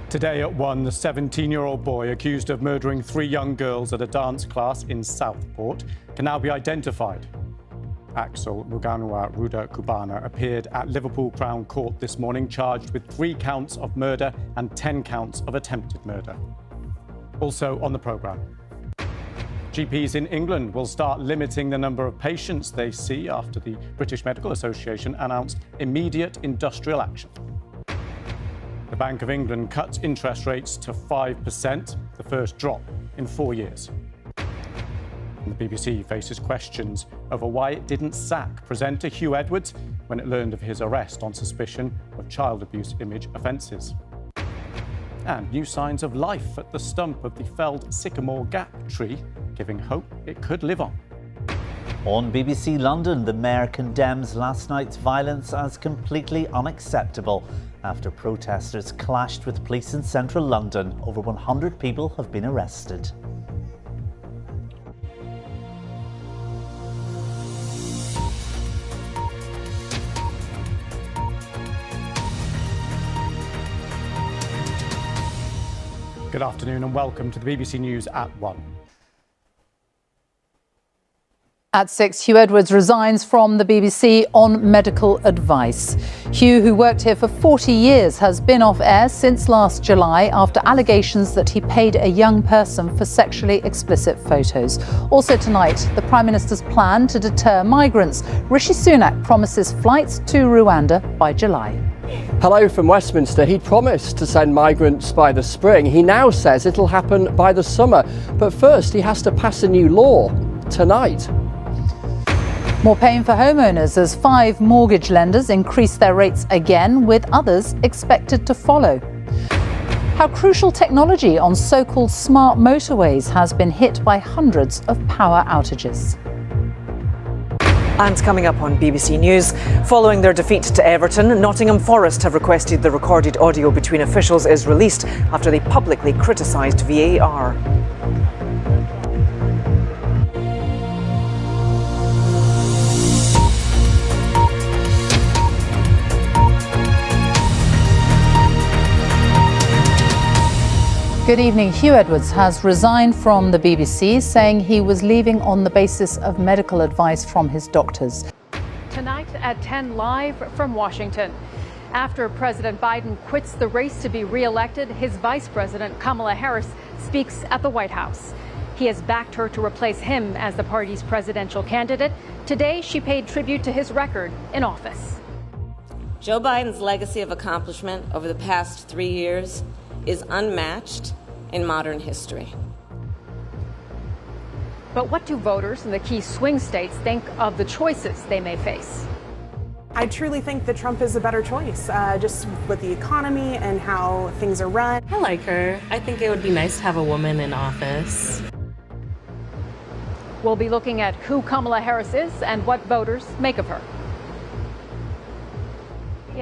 Today at 1, the 17-year-old boy accused of murdering 3 young girls at a dance class in Southport can now be identified. Axel Muganwa Ruda Kubana appeared at Liverpool Crown Court this morning, charged with 3 counts of murder and 10 counts of attempted murder. Also on the programme, GPs in England will start limiting the number of patients they see after the British Medical Association announced immediate industrial action. The Bank of England cuts interest rates to 5%, the first drop in 4 years. And the BBC faces questions over why it didn't sack presenter Huw Edwards when it learned of his arrest on suspicion of child abuse image offences. And new signs of life at the stump of the felled Sycamore Gap tree, giving hope it could live on. On BBC London, the mayor condemns last night's violence as completely unacceptable after protesters clashed with police in central London. Over 100 people have been arrested. Good afternoon and welcome to the BBC News at 1. At 6, Huw Edwards resigns from the BBC on medical advice. Huw, who worked here for 40 years, has been off air since last July after allegations that he paid a young person for sexually explicit photos. Also tonight, the Prime Minister's plan to deter migrants. Rishi Sunak promises flights to Rwanda by July. Hello from Westminster. He'd promised to send migrants by the spring. He now says it'll happen by the summer. But first, he has to pass a new law tonight. More pain for homeowners as 5 mortgage lenders increase their rates again, with others expected to follow. How crucial technology on so-called smart motorways has been hit by hundreds of power outages. And coming up on BBC News, following their defeat to Everton, Nottingham Forest have requested the recorded audio between officials is released after they publicly criticised VAR. Good evening. Huw Edwards has resigned from the BBC, saying he was leaving on the basis of medical advice from his doctors. Tonight at 10 live from Washington. After President Biden quits the race to be re-elected, his vice president, Kamala Harris, speaks at the White House. He has backed her to replace him as the party's presidential candidate. Today, she paid tribute to his record in office. Joe Biden's legacy of accomplishment over the past 3 years is unmatched in modern history. But what do voters in the key swing states think of the choices they may face? I truly think that Trump is a better choice, just with the economy and how things are run. I like her. I think it would be nice to have a woman in office. We'll be looking at who Kamala Harris is and what voters make of her.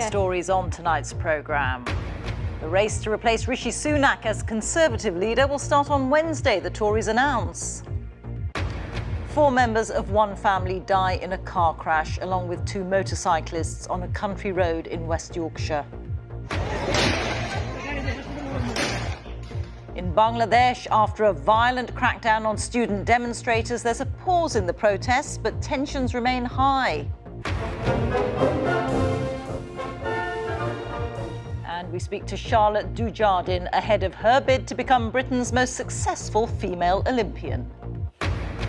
Stories on tonight's programme. The race to replace Rishi Sunak as Conservative leader will start on Wednesday, the Tories announce. 4 members of one family die in a car crash, along with 2 motorcyclists on a country road in West Yorkshire. In Bangladesh, after a violent crackdown on student demonstrators, there's a pause in the protests, but tensions remain high. And we speak to Charlotte Dujardin ahead of her bid to become Britain's most successful female Olympian.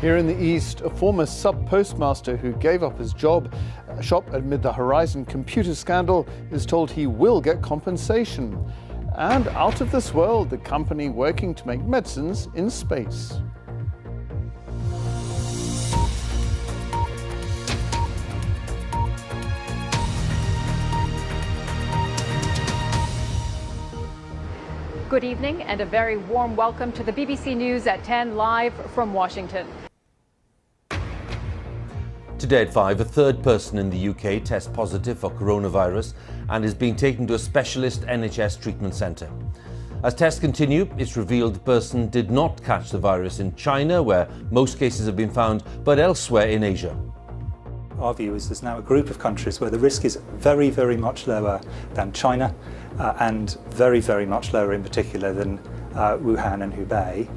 Here in the East, a former sub-postmaster who gave up his job shop amid the Horizon computer scandal is told he will get compensation. And out of this world, the company working to make medicines in space. Good evening and a very warm welcome to the BBC News at 10 live from Washington. Today at 5, a third person in the UK tests positive for coronavirus and is being taken to a specialist NHS treatment centre. As tests continue, it's revealed the person did not catch the virus in China, where most cases have been found, but elsewhere in Asia. Our view is there's now a group of countries where the risk is very, very much lower than China, and very, very much lower in particular than Wuhan and Hubei.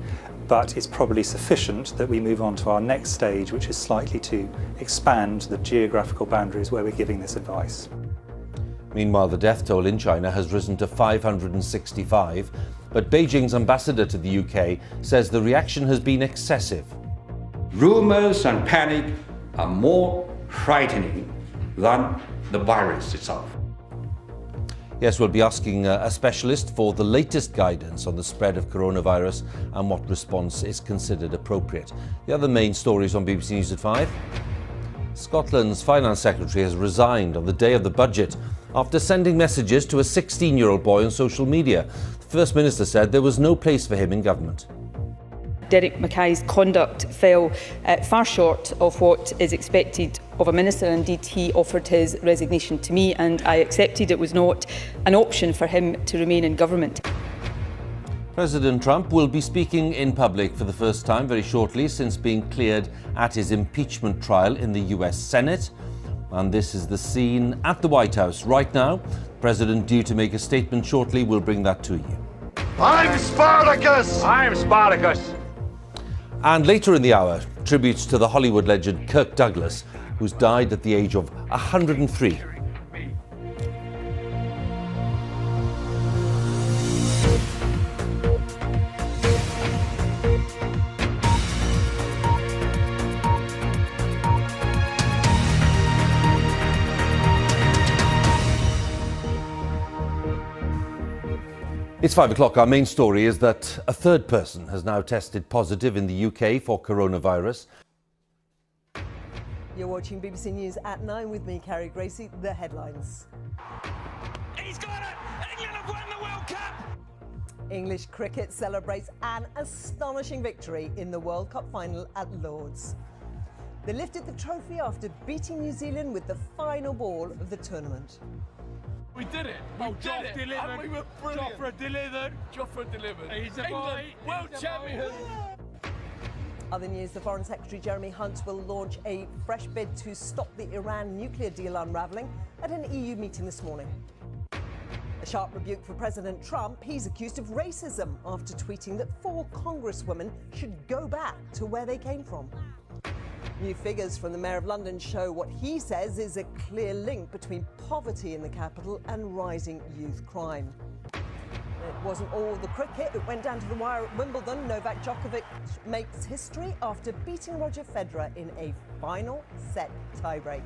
But it's probably sufficient that we move on to our next stage, which is slightly to expand the geographical boundaries where we're giving this advice. Meanwhile, the death toll in China has risen to 565, but Beijing's ambassador to the UK says the reaction has been excessive. Rumors and panic are more frightening than the virus itself. Yes, we'll be asking a specialist for the latest guidance on the spread of coronavirus and what response is considered appropriate. The other main stories on BBC News at 5. Scotland's Finance Secretary has resigned on the day of the budget after sending messages to a 16-year-old boy on social media. The First Minister said there was no place for him in government. Derek Mackay's conduct fell far short of what is expected of a minister. Indeed, he offered his resignation to me and I accepted it was not an option for him to remain in government. President Trump will be speaking in public for the first time very shortly since being cleared at his impeachment trial in the US Senate. And this is the scene at the White House right now. The President, due to make a statement shortly, will bring that to you. I'm Spartacus! I'm Spartacus! And later in the hour, tributes to the Hollywood legend Kirk Douglas, who's died at the age of 103. It's 5 o'clock. Our main story is that a third person has now tested positive in the UK for coronavirus. You're watching BBC News at 9 with me, Carrie Gracie. The headlines. He's got it! England have won the World Cup! English cricket celebrates an astonishing victory in the World Cup final at Lord's. They lifted the trophy after beating New Zealand with the final ball of the tournament. We did it! Joff delivered! And we were brilliant! Joffre delivered! He's a England, world champion! Other news, the Foreign Secretary Jeremy Hunt will launch a fresh bid to stop the Iran nuclear deal unravelling at an EU meeting this morning. A sharp rebuke for President Trump. He's accused of racism after tweeting that 4 congresswomen should go back to where they came from. New figures from the Mayor of London show what he says is a clear link between poverty in the capital and rising youth crime. It wasn't all the cricket. It went down to the wire at Wimbledon. Novak Djokovic makes history after beating Roger Federer in a final set tiebreak.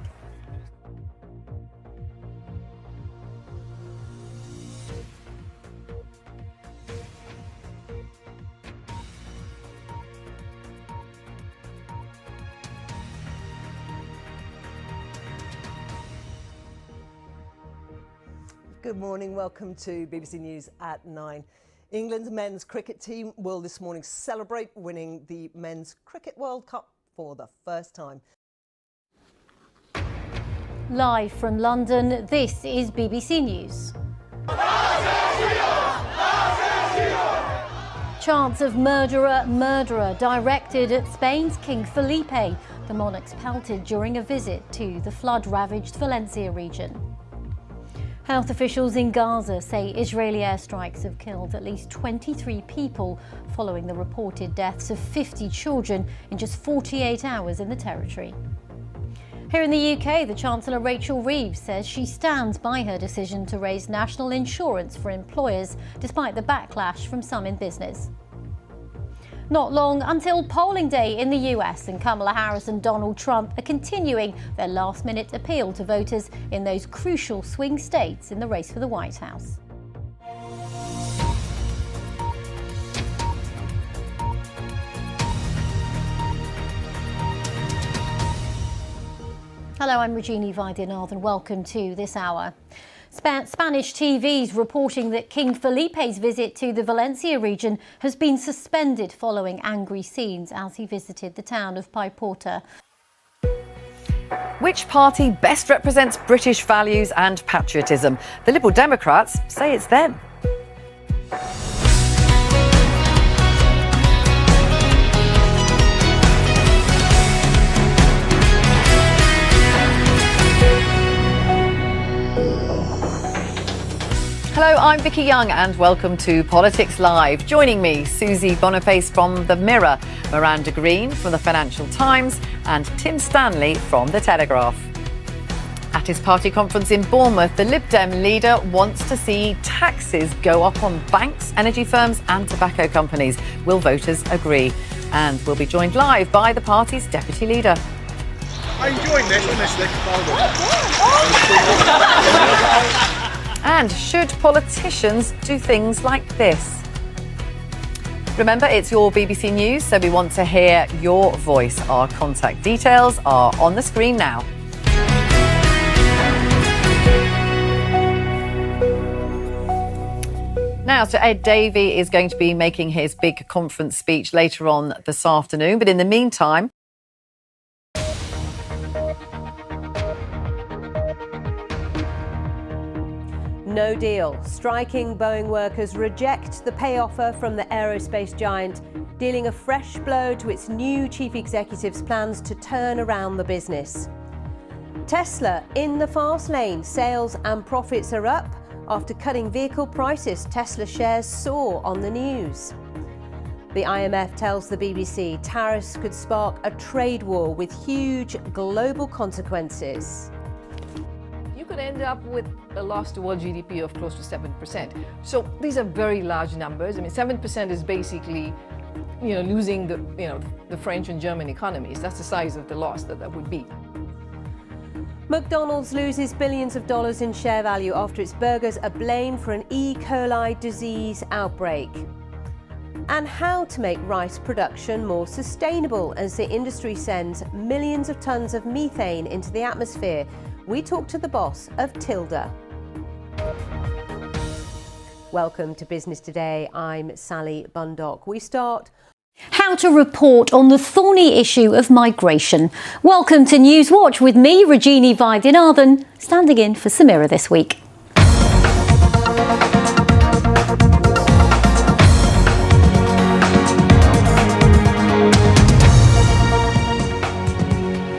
Good morning, welcome to BBC News at 9. England's men's cricket team will this morning celebrate winning the Men's Cricket World Cup for the first time. Live from London, this is BBC News. Chants of murderer, murderer directed at Spain's King Felipe. The monarch's pelted during a visit to the flood-ravaged Valencia region. Health officials in Gaza say Israeli airstrikes have killed at least 23 people following the reported deaths of 50 children in just 48 hours in the territory. Here in the UK, the Chancellor Rachel Reeves says she stands by her decision to raise national insurance for employers despite the backlash from some in business. Not long until polling day in the US, and Kamala Harris and Donald Trump are continuing their last-minute appeal to voters in those crucial swing states in the race for the White House. Hello, I'm Regina Vaidyanathan and welcome to this hour. Spanish TV's reporting that King Felipe's visit to the Valencia region has been suspended following angry scenes as he visited the town of Paiporta. Which party best represents British values and patriotism? The Liberal Democrats say it's them. Hello, I'm Vicky Young and welcome to Politics Live. Joining me, Susie Boniface from The Mirror, Miranda Green from The Financial Times and Tim Stanley from The Telegraph. At his party conference in Bournemouth, the Lib Dem leader wants to see taxes go up on banks, energy firms and tobacco companies. Will voters agree? And we'll be joined live by the party's deputy leader. I'm enjoying this, honestly. And should politicians do things like this? Remember, it's your BBC News, so we want to hear your voice. Our contact details are on the screen now. Now, so Ed Davey is going to be making his big conference speech later on this afternoon. But in the meantime, no deal. Striking Boeing workers reject the pay offer from the aerospace giant, dealing a fresh blow to its new chief executive's plans to turn around the business. Tesla in the fast lane. Sales and profits are up. After cutting vehicle prices, Tesla shares soar on the news. The IMF tells the BBC tariffs could spark a trade war with huge global consequences. You could end up with a loss to world GDP of close to 7%. So these are very large numbers. I mean, 7% is basically, losing the French and German economies. That's the size of the loss that would be. McDonald's loses billions of dollars in share value after its burgers are blamed for an E. coli disease outbreak. And how to make rice production more sustainable as the industry sends millions of tons of methane into the atmosphere. We talk to the boss of Tilda. Welcome to Business Today. I'm Sally Bundock. We start. How to report on the thorny issue of migration. Welcome to Newswatch with me, Regini Vaidyanathan, standing in for Samira this week.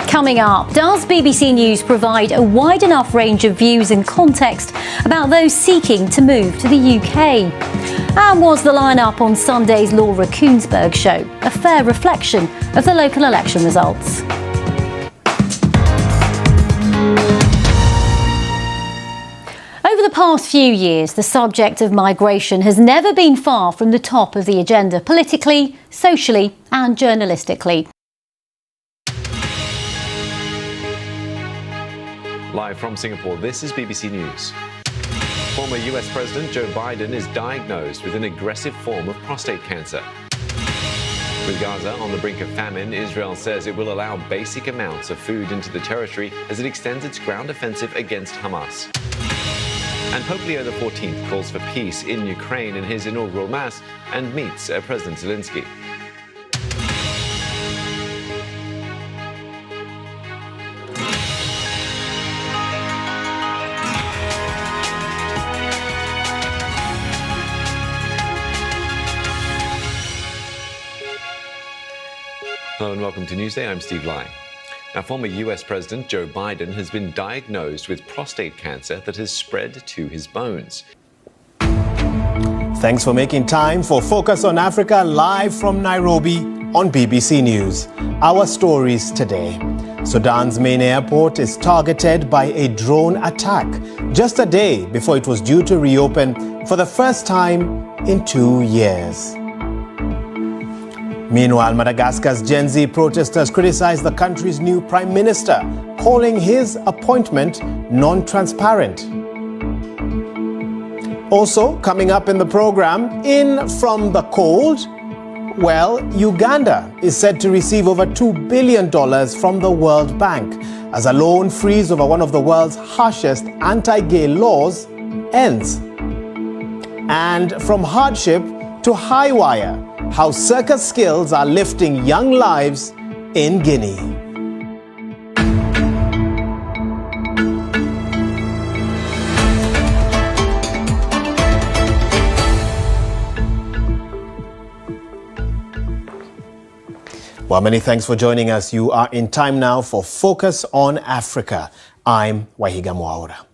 Coming up, does BBC News provide a wide enough range of views and context about those seeking to move to the UK? And was the line-up on Sunday's Laura Kuenssberg show a fair reflection of the local election results? Over the past few years, the subject of migration has never been far from the top of the agenda, politically, socially and journalistically. Live from Singapore, this is BBC News. Former US President Joe Biden is diagnosed with an aggressive form of prostate cancer. With Gaza on the brink of famine, Israel says it will allow basic amounts of food into the territory as it extends its ground offensive against Hamas. And Pope Leo XIV calls for peace in Ukraine in his inaugural mass and meets President Zelensky. Hello and welcome to Newsday. I'm Steve Lai. Now, former US President Joe Biden has been diagnosed with prostate cancer that has spread to his bones. Thanks for making time for Focus on Africa live from Nairobi on BBC News. Our stories today. Sudan's main airport is targeted by a drone attack just a day before it was due to reopen for the first time in 2 years. Meanwhile, Madagascar's Gen Z protesters criticized the country's new prime minister, calling his appointment non-transparent. Also, coming up in the program, in from the cold, well, Uganda is said to receive over $2 billion from the World Bank as a loan freeze over one of the world's harshest anti-gay laws ends. And from hardship to high wire, how circus skills are lifting young lives in Guinea. Well, many thanks for joining us. You are in time now for Focus on Africa. I'm Wahiga Mwaura.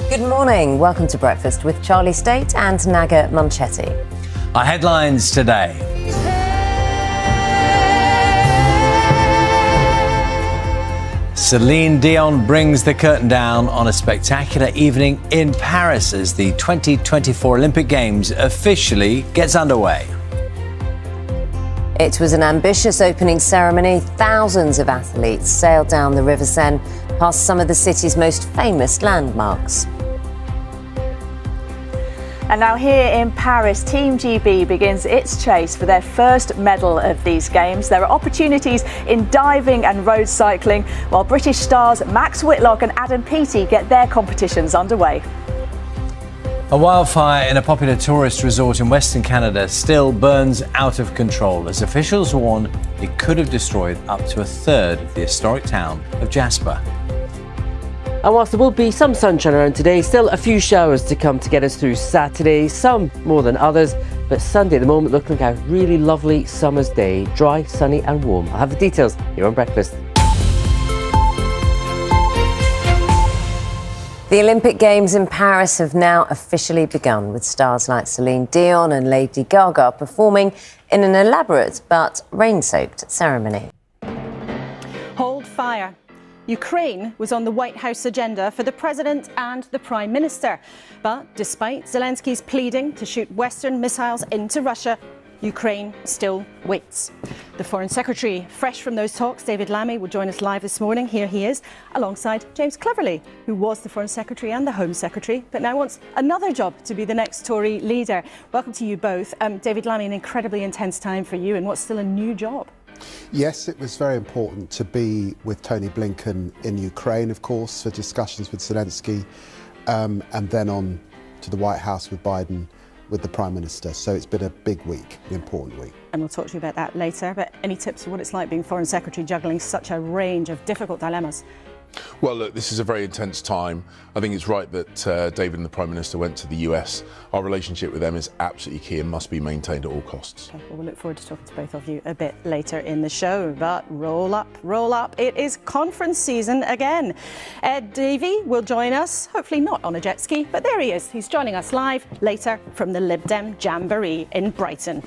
Good morning. Welcome to Breakfast with Charlie State and Naga Munchetti. Our headlines today. Celine Dion brings the curtain down on a spectacular evening in Paris as the 2024 Olympic Games officially gets underway. It was an ambitious opening ceremony. Thousands of athletes sailed down the River Seine past some of the city's most famous landmarks. And now here in Paris, Team GB begins its chase for their first medal of these games. There are opportunities in diving and road cycling, while British stars Max Whitlock and Adam Peaty get their competitions underway. A wildfire in a popular tourist resort in Western Canada still burns out of control as officials warn it could have destroyed up to a third of the historic town of Jasper. And whilst there will be some sunshine around today, still a few showers to come to get us through Saturday, some more than others, but Sunday at the moment looking like a really lovely summer's day, dry, sunny and warm. I'll have the details here on Breakfast. The Olympic Games in Paris have now officially begun, with stars like Celine Dion and Lady Gaga performing in an elaborate but rain-soaked ceremony. Hold fire. Ukraine was on the White House agenda for the President and the Prime Minister. But despite Zelensky's pleading to shoot Western missiles into Russia, Ukraine still waits. The Foreign Secretary, fresh from those talks, David Lammy, will join us live this morning. Here he is, alongside James Cleverly, who was the Foreign Secretary and the Home Secretary, but now wants another job to be the next Tory leader. Welcome to you both. David Lammy, an incredibly intense time for you and what's still a new job. Yes, it was very important to be with Tony Blinken in Ukraine, of course, for discussions with Zelensky, and then on to the White House with Biden, with the Prime Minister. So it's been a big week, an important week. And we'll talk to you about that later. But any tips for what it's like being Foreign Secretary, juggling such a range of difficult dilemmas? Well, look, this is a very intense time. I think it's right that David and the Prime Minister went to the US. Our relationship with them is absolutely key and must be maintained at all costs. Okay, well, we'll look forward to talking to both of you a bit later in the show. But roll up. It is conference season again. Ed Davey will join us, hopefully not on a jet ski, but there he is. He's joining us live later from the Lib Dem Jamboree in Brighton.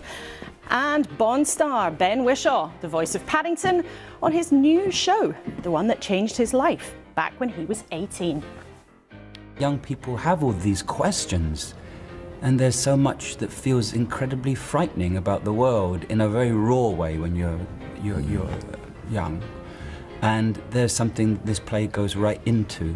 And Bond star Ben Whishaw, the voice of Paddington, on his new show, the one that changed his life back when he was 18. Young people have all these questions, and there's so much that feels incredibly frightening about the world in a very raw way when you're young. And there's something this play goes right into.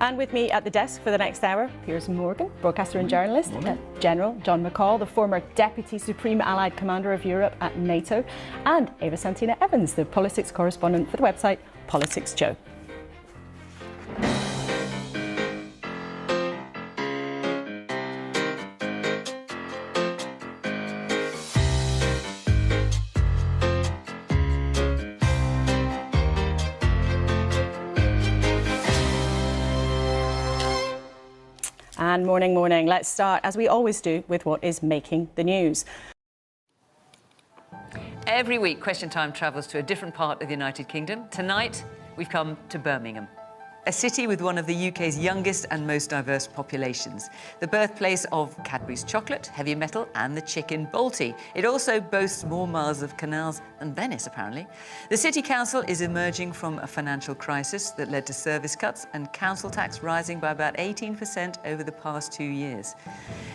And with me at the desk for the next hour, Piers Morgan, broadcaster and journalist, General John McCall, the former Deputy Supreme Allied Commander of Europe at NATO, and Eva Santina Evans, the politics correspondent for the website Politics Joe. And morning. Let's start, as we always do, with what is making the news. Every week, Question Time travels to a different part of the United Kingdom. Tonight, we've come to Birmingham, a city with one of the UK's youngest and most diverse populations, the birthplace of Cadbury's chocolate, heavy metal, and the chicken Balti. It also boasts more miles of canals than Venice, apparently. The City Council is emerging from a financial crisis that led to service cuts and council tax rising by about 18% over the past 2 years.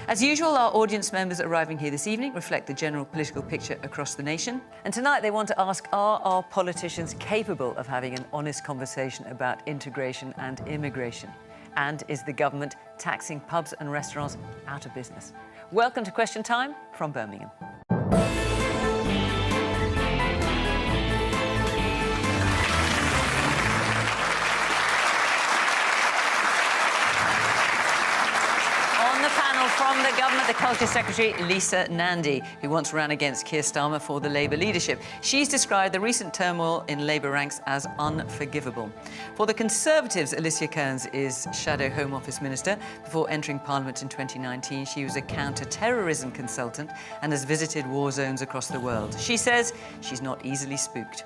As usual, our audience members arriving here this evening reflect the general political picture across the nation. And tonight they want to ask, are our politicians capable of having an honest conversation about integration and immigration? And is the government taxing pubs and restaurants out of business? Welcome to Question Time from Birmingham. from the government, the Culture Secretary, Lisa Nandy, who once ran against Keir Starmer for the Labour leadership. She's described the recent turmoil in Labour ranks as unforgivable. For the Conservatives, Alicia Kearns is Shadow Home Office Minister. Before entering Parliament in 2019, she was a counter-terrorism consultant and has visited war zones across the world. She says she's not easily spooked.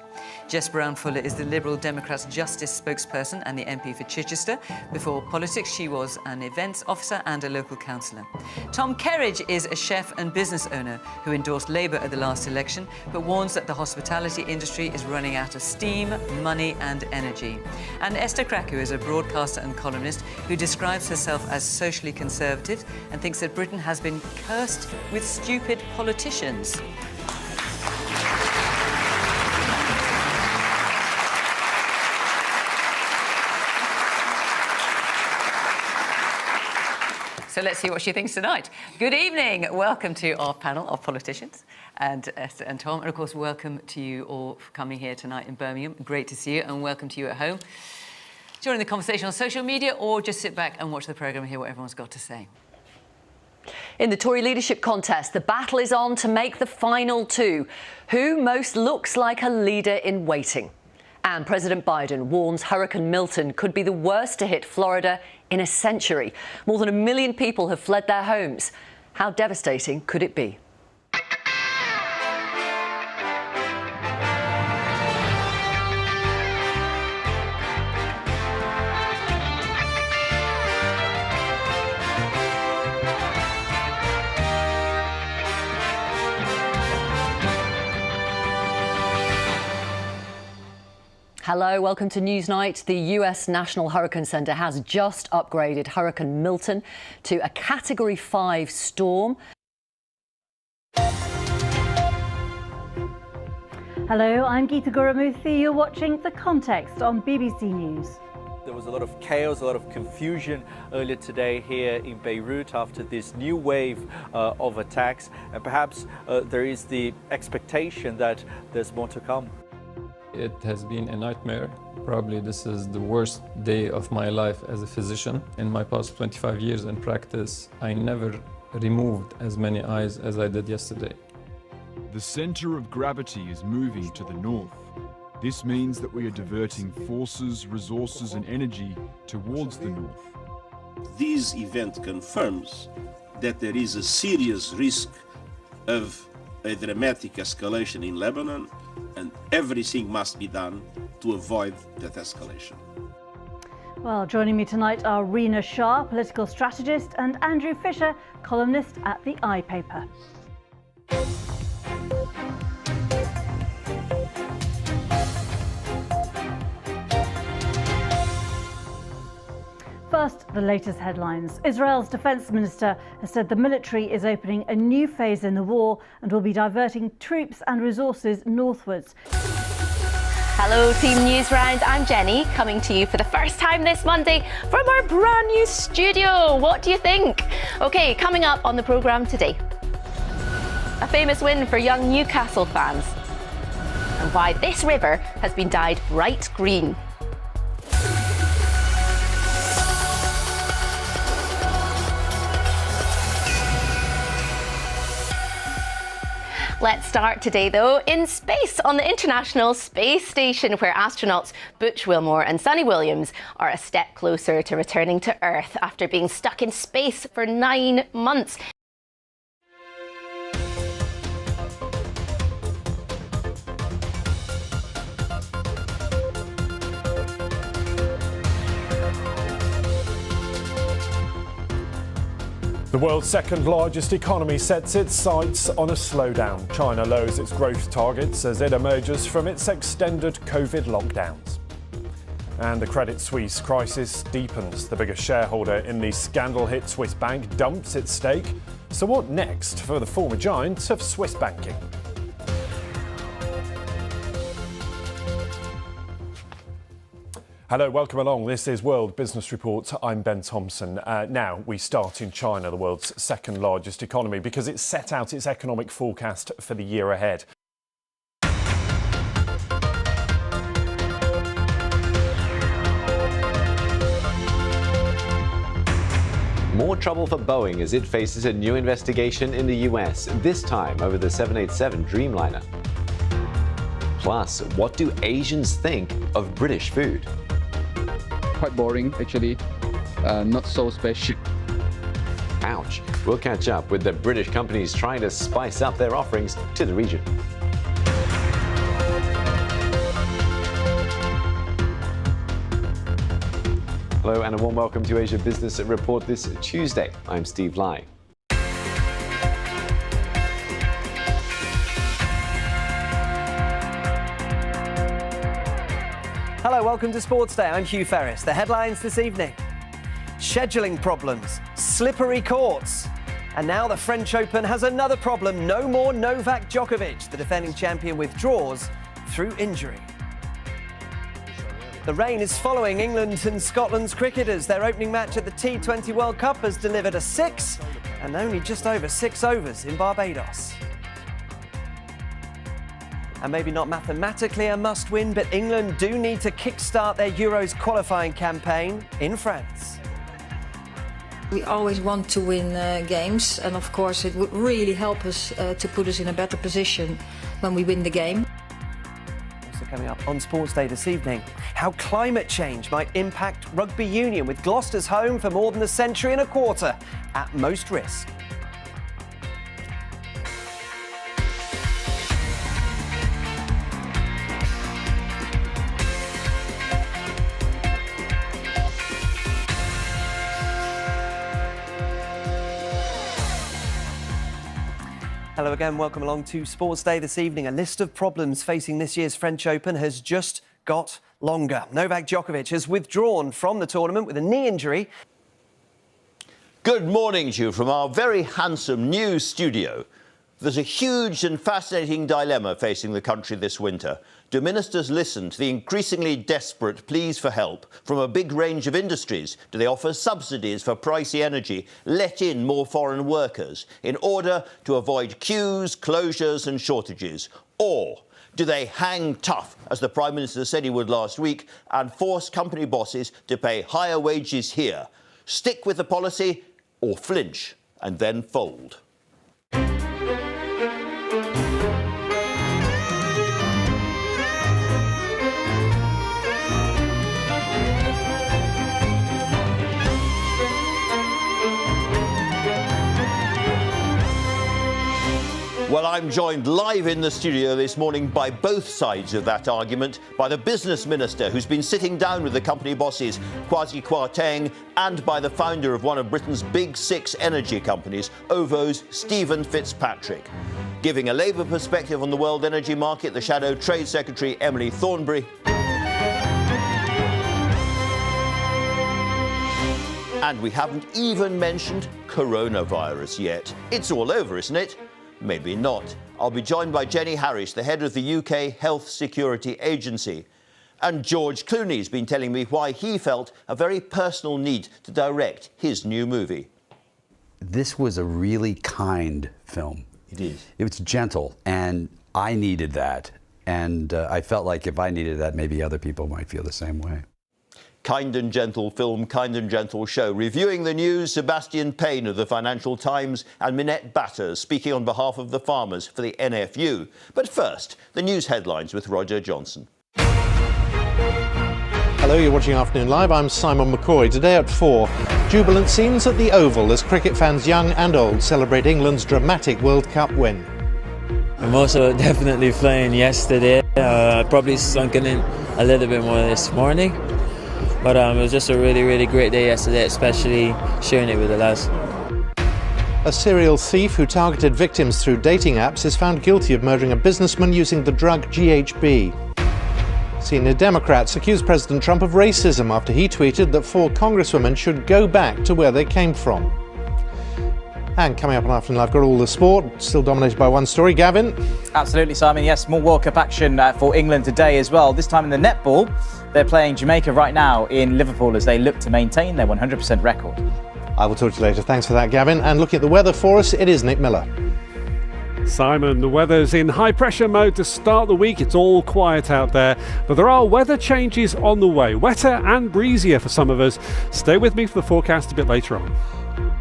Jess Brown-Fuller is the Liberal Democrats Justice spokesperson and the MP for Chichester. Before politics, she was an events officer and a local councillor. Tom Kerridge is a chef and business owner who endorsed Labour at the last election, but warns that the hospitality industry is running out of steam, money and energy. And Esther Krakow is a broadcaster and columnist who describes herself as socially conservative and thinks that Britain has been cursed with stupid politicians. So let's see what she thinks tonight. Good evening. Welcome to our panel of politicians, and Esther and Tom. And of course, welcome to you all for coming here tonight in Birmingham. Great to see you, and welcome to you at home. Join the conversation on social media or just sit back and watch the programme and hear what everyone's got to say. In the Tory leadership contest, the battle is on to make the final two. Who most looks like a leader in waiting? And President Biden warns Hurricane Milton could be the worst to hit Florida in a century. More than 1 million people have fled their homes. How devastating could it be? Hello, welcome to Newsnight. The US National Hurricane Center has just upgraded Hurricane Milton to a Category 5 storm. Hello, I'm Geeta Gurumurthy. You're watching The Context on BBC News. There was a lot of chaos, a lot of confusion earlier today here in Beirut after this new wave of attacks. And perhaps there is the expectation that there's more to come. It has been a nightmare. Probably this is the worst day of my life as a physician. In my past 25 years in practice, I never removed as many eyes as I did yesterday. The center of gravity is moving to the north. This means that we are diverting forces, resources and energy towards the north. This event confirms that there is a serious risk of a dramatic escalation in Lebanon, and everything must be done to avoid that escalation. Well, joining me tonight are Rena Shah, political strategist, and Andrew Fisher, columnist at the iPaper. First, the latest headlines. Israel's defense minister has said the military is opening a new phase in the war and will be diverting troops and resources northwards. Hello, Team News Round. I'm Jenny, coming to you for the first time this Monday from our brand new studio. What do you think? OK, coming up on the programme today. A famous win for young Newcastle fans. And why this river has been dyed bright green. Let's start today, though, in space on the International Space Station, where astronauts Butch Wilmore and Sunny Williams are a step closer to returning to Earth after being stuck in space for 9 months. The world's second largest economy sets its sights on a slowdown. China lowers its growth targets as it emerges from its extended COVID lockdowns. And the Credit Suisse crisis deepens. The biggest shareholder in the scandal-hit Swiss bank dumps its stake. So what next for the former giant of Swiss banking? Hello, welcome along. This is World Business Report. I'm Ben Thompson. Now, we start in China, the world's second largest economy, because it set out its economic forecast for the year ahead. More trouble for Boeing as it faces a new investigation in the US, this time over the 787 Dreamliner. Plus, what do Asians think of British food? Quite boring, actually. Not so special. Ouch. We'll catch up with the British companies trying to spice up their offerings to the region. Hello and a warm welcome to Asia Business Report this Tuesday. I'm Steve Lai. Hello, welcome to Sports Day. I'm Huw Ferris. The headlines this evening: scheduling problems, slippery courts, and now the French Open has another problem. No more Novak Djokovic. The defending champion withdraws through injury. The rain is following England and Scotland's cricketers. Their opening match at the T20 World Cup has delivered a 6 and only just over 6 overs in Barbados. And maybe not mathematically a must-win, but England do need to kickstart their Euros qualifying campaign in France. We always want to win games, and of course it would really help us to put us in a better position when we win the game. Also coming up on Sports Day this evening, how climate change might impact rugby union, with Gloucester's home for more than a century and a quarter at most risk. Hello again, welcome along to Sports Day this evening. A list of problems facing this year's French Open has just got longer. Novak Djokovic has withdrawn from the tournament with a knee injury. Good morning to you from our very handsome new studio. There's a huge and fascinating dilemma facing the country this winter. Do ministers listen to the increasingly desperate pleas for help from a big range of industries? Do they offer subsidies for pricey energy, let in more foreign workers in order to avoid queues, closures and shortages? Or do they hang tough, as the Prime Minister said he would last week, and force company bosses to pay higher wages here? Stick with the policy or flinch and then fold? Well, I'm joined live in the studio this morning by both sides of that argument, by the business minister who's been sitting down with the company bosses, Kwasi Kwarteng, and by the founder of one of Britain's big 6 energy companies, OVO's Stephen Fitzpatrick. Giving a Labour perspective on the world energy market, the Shadow Trade Secretary, Emily Thornberry. And we haven't even mentioned coronavirus yet. It's all over, isn't it? Maybe not. I'll be joined by Jenny Harris, the head of the UK Health Security Agency. And George Clooney's been telling me why he felt a very personal need to direct his new movie. This was a really kind film. It is. It was gentle, and I needed that. And I felt like if I needed that, maybe other people might feel the same way. Kind and gentle film, kind and gentle show. Reviewing the news, Sebastian Payne of the Financial Times and Minette Batters speaking on behalf of the farmers for the NFU. But first, the news headlines with Roger Johnson. Hello, you're watching Afternoon Live. I'm Simon McCoy. Today at 4, jubilant scenes at the Oval as cricket fans young and old celebrate England's dramatic World Cup win. I'm also definitely playing yesterday. Probably sunken in a little bit more this morning. But it was just a really, really great day yesterday, especially sharing it with the lads. A serial thief who targeted victims through dating apps is found guilty of murdering a businessman using the drug GHB. Senior Democrats accuse President Trump of racism after he tweeted that 4 congresswomen should go back to where they came from. And coming up on Afternoon Live, got all the sport, still dominated by one story. Gavin? Absolutely, Simon. Yes, more World Cup action for England today as well. This time in the netball, they're playing Jamaica right now in Liverpool as they look to maintain their 100% record. I will talk to you later. Thanks for that, Gavin. And looking at the weather for us, it is Nick Miller. Simon, the weather's in high pressure mode to start the week. It's all quiet out there, but there are weather changes on the way. Wetter and breezier for some of us. Stay with me for the forecast a bit later on.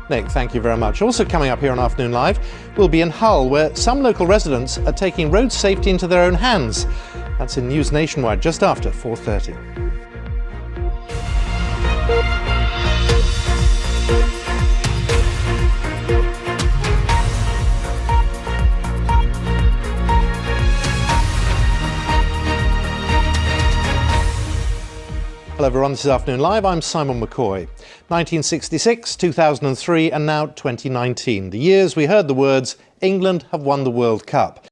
Nick, thank you very much. Also coming up here on Afternoon Live, we'll be in Hull, where some local residents are taking road safety into their own hands. That's in News Nationwide just after 4:30. Hello everyone, this is Afternoon Live. I'm Simon McCoy. 1966, 2003 and now 2019. The years we heard the words, England have won the World Cup.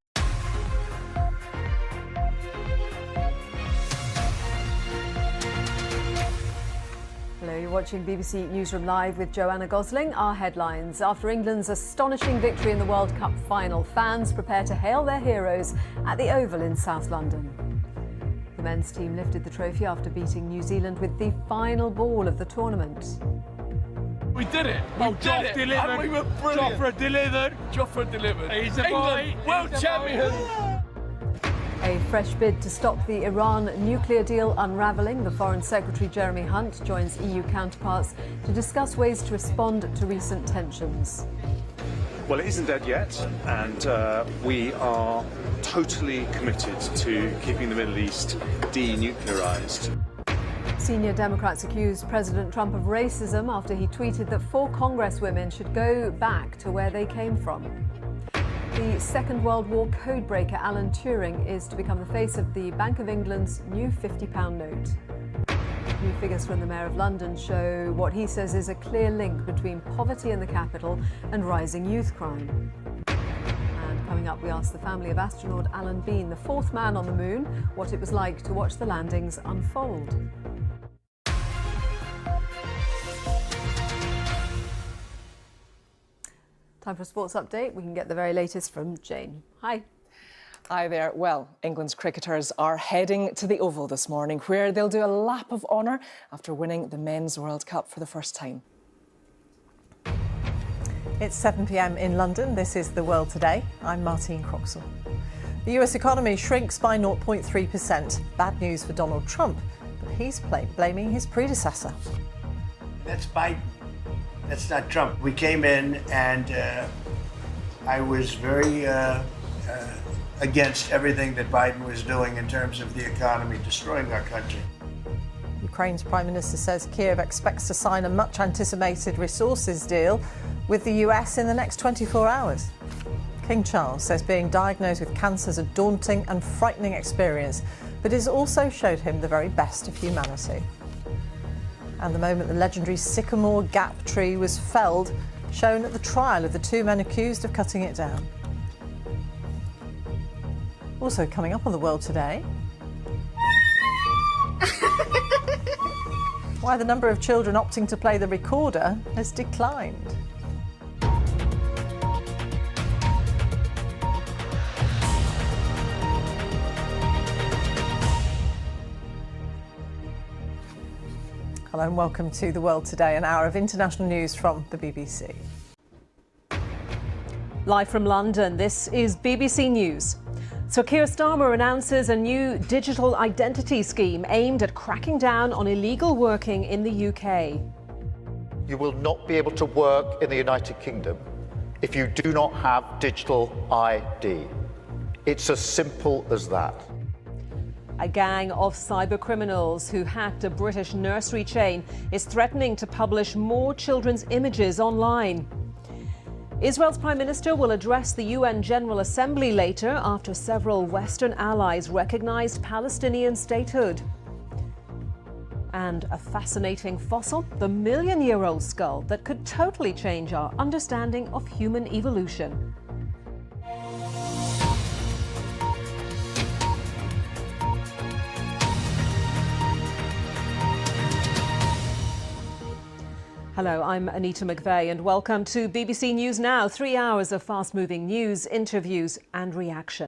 Hello, you're watching BBC Newsroom Live with Joanna Gosling. Our headlines. After England's astonishing victory in the World Cup final, fans prepare to hail their heroes at the Oval in South London. The men's team lifted the trophy after beating New Zealand with the final ball of the tournament. We did it! Joff delivered! And we were brilliant! Joffre delivered! He's a England, world champion! A fresh bid to stop the Iran nuclear deal unravelling. The Foreign Secretary Jeremy Hunt joins EU counterparts to discuss ways to respond to recent tensions. Well, it isn't dead yet, and we are totally committed to keeping the Middle East denuclearised. Senior Democrats accused President Trump of racism after he tweeted that 4 Congresswomen should go back to where they came from. The Second World War codebreaker Alan Turing is to become the face of the Bank of England's new £50 note. New figures from the Mayor of London show what he says is a clear link between poverty in the capital and rising youth crime. And coming up, we ask the family of astronaut Alan Bean, the 4th man on the moon, what it was like to watch the landings unfold. Time for a sports update. We can get the very latest from Jane. Hi. Hi there. Well, England's cricketers are heading to the Oval this morning, where they'll do a lap of honour after winning the Men's World Cup for the first time. It's 7 p.m. in London. This is The World Today. I'm Martine Croxall. The US economy shrinks by 0.3%. Bad news for Donald Trump, but he's blaming his predecessor. That's Biden. That's not Trump. We came in and I was very against everything that Biden was doing in terms of the economy, destroying our country. Ukraine's Prime Minister says Kiev expects to sign a much-anticipated resources deal with the US in the next 24 hours. King Charles says being diagnosed with cancer is a daunting and frightening experience, but it has also showed him the very best of humanity. And the moment the legendary Sycamore Gap tree was felled, shown at the trial of the 2 men accused of cutting it down. Also coming up on The World Today, why the number of children opting to play the recorder has declined. Hello and welcome to The World Today, an hour of international news from the BBC. Live from London, this is BBC News. So Keir Starmer announces a new digital identity scheme aimed at cracking down on illegal working in the UK. You will not be able to work in the United Kingdom if you do not have digital ID. It's as simple as that. A gang of cybercriminals who hacked a British nursery chain is threatening to publish more children's images online. Israel's Prime Minister will address the UN General Assembly later after several Western allies recognized Palestinian statehood. And a fascinating fossil, the million-year-old skull that could totally change our understanding of human evolution. Hello, I'm Anita McVeigh and welcome to BBC News Now. 3 hours of fast-moving news, interviews and reaction.